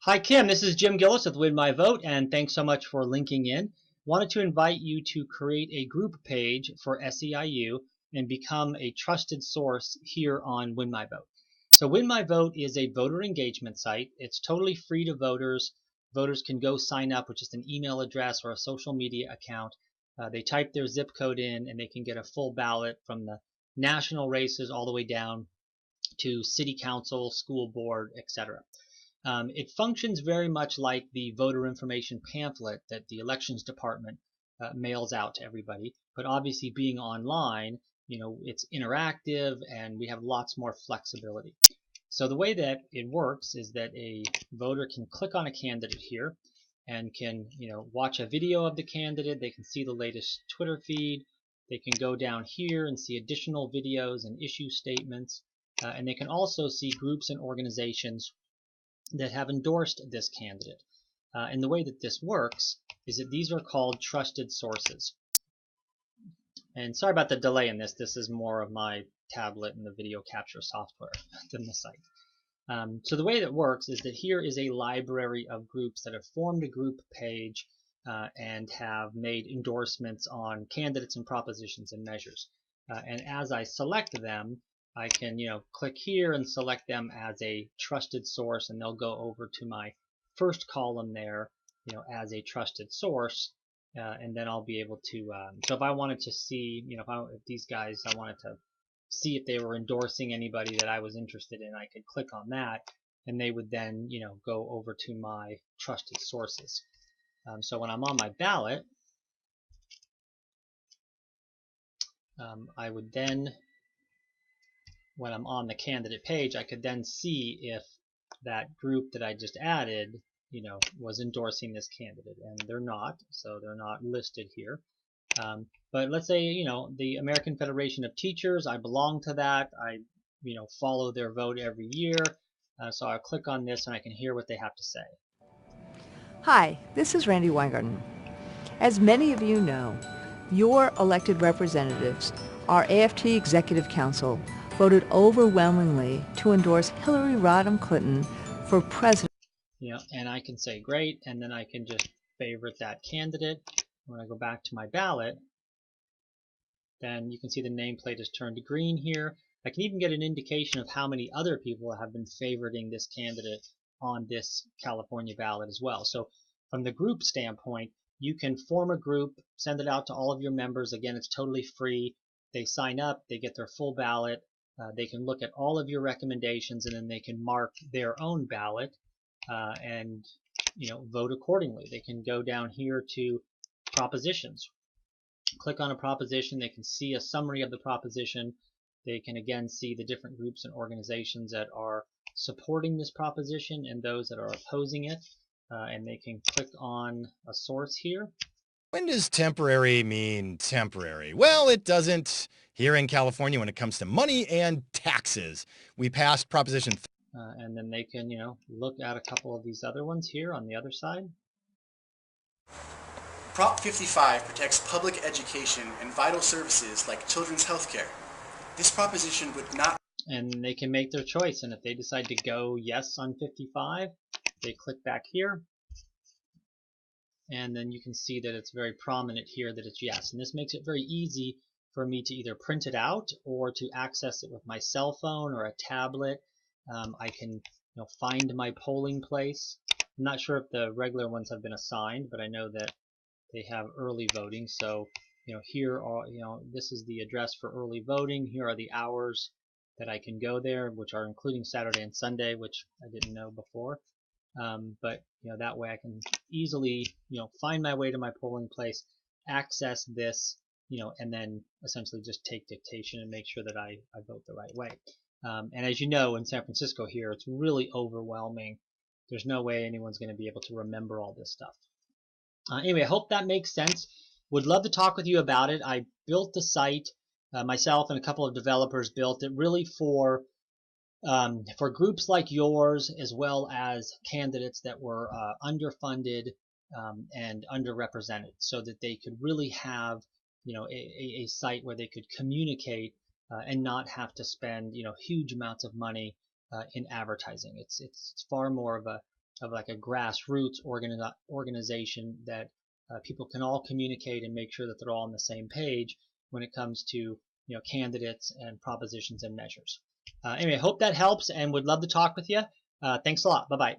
Hi, Kim. This is Jim Gillis with Win My Vote, and thanks so much for linking in. Wanted to invite you to create a group page for SEIU and become a trusted source here on Win My Vote. So Win My Vote is a voter engagement site. It's totally free to voters. Voters can go sign up with just an email address or a social media account. They type their zip code in and they can get a full ballot from the national races all the way down to city council, school board, etc. It functions very much like the voter information pamphlet that the elections department mails out to everybody. But obviously, being online, it's interactive and we have lots more flexibility. So the way that it works is that a voter can click on a candidate here and can, watch a video of the candidate. They can see the latest Twitter feed. They can go down here and see additional videos and issue statements. And they can also see groups and organizations that have endorsed this candidate. And the way that this works is that these are called trusted sources. And sorry about the delay in this. This is more of my tablet and the video capture software than the site. So the way that works is that here is a library of groups that have formed a group page and have made endorsements on candidates and propositions and measures. And as I select them, I can, click here and select them as a trusted source, and they'll go over to my first column there, as a trusted source, and then I'll be able to. So if I wanted to see, if these guys, I wanted to see if they were endorsing anybody that I was interested in, I could click on that, and they would then, go over to my trusted sources. So when I'm on my ballot, I would then, when I'm on the candidate page, I could then see if that group that I just added, was endorsing this candidate, and they're not, so they're not listed here. But let's say, the American Federation of Teachers, I belong to that. I, follow their vote every year. So I'll click on this and I can hear what they have to say. Hi, this is Randy Weingarten. As many of you know, your elected representatives, our AFT Executive Council, voted overwhelmingly to endorse Hillary Rodham Clinton for president. And I can say great, and then I can just favorite that candidate. When I go back to my ballot, then you can see the nameplate is turned green here. I can even get an indication of how many other people have been favoriting this candidate on this California ballot as well. So from the group standpoint, you can form a group, send it out to all of your members. Again, it's totally free. They sign up, they get their full ballot. They can look at all of your recommendations, and then they can mark their own ballot and vote accordingly. They can go down here to propositions. Click on a proposition, they can see a summary of the proposition. They can again see the different groups and organizations that are supporting this proposition and those that are opposing it. And they can click on a source here. When does temporary mean temporary? Well, it doesn't here in California when it comes to money and taxes. We passed Proposition. And then they can, look at a couple of these other ones here on the other side. Prop 55 protects public education and vital services like children's health care. This proposition would not... And they can make their choice, and if they decide to go yes on 55, they click back here. And then you can see that it's very prominent here that it's yes. And this makes it very easy for me to either print it out or to access it with my cell phone or a tablet. I can find my polling place. I'm not sure if the regular ones have been assigned, but I know that they have early voting. So here are, this is the address for early voting. Here are the hours that I can go there, which are including Saturday and Sunday, which I didn't know before. But that way I can easily find my way to my polling place, access this, and then essentially just take dictation and make sure that I vote the right way. And as you know, in San Francisco here, it's really overwhelming. There's no way anyone's going to be able to remember all this stuff. Anyway, I hope that makes sense. Would love to talk with you about it. I built the site myself, and a couple of developers built it really for groups like yours, as well as candidates that were underfunded and underrepresented, so that they could really have a site where they could communicate and not have to spend huge amounts of money in advertising. It's far more of a of like a grassroots organization that people can all communicate and make sure that they're all on the same page when it comes to candidates and propositions and measures. Anyway, I hope that helps and would love to talk with you. Thanks a lot. Bye-bye.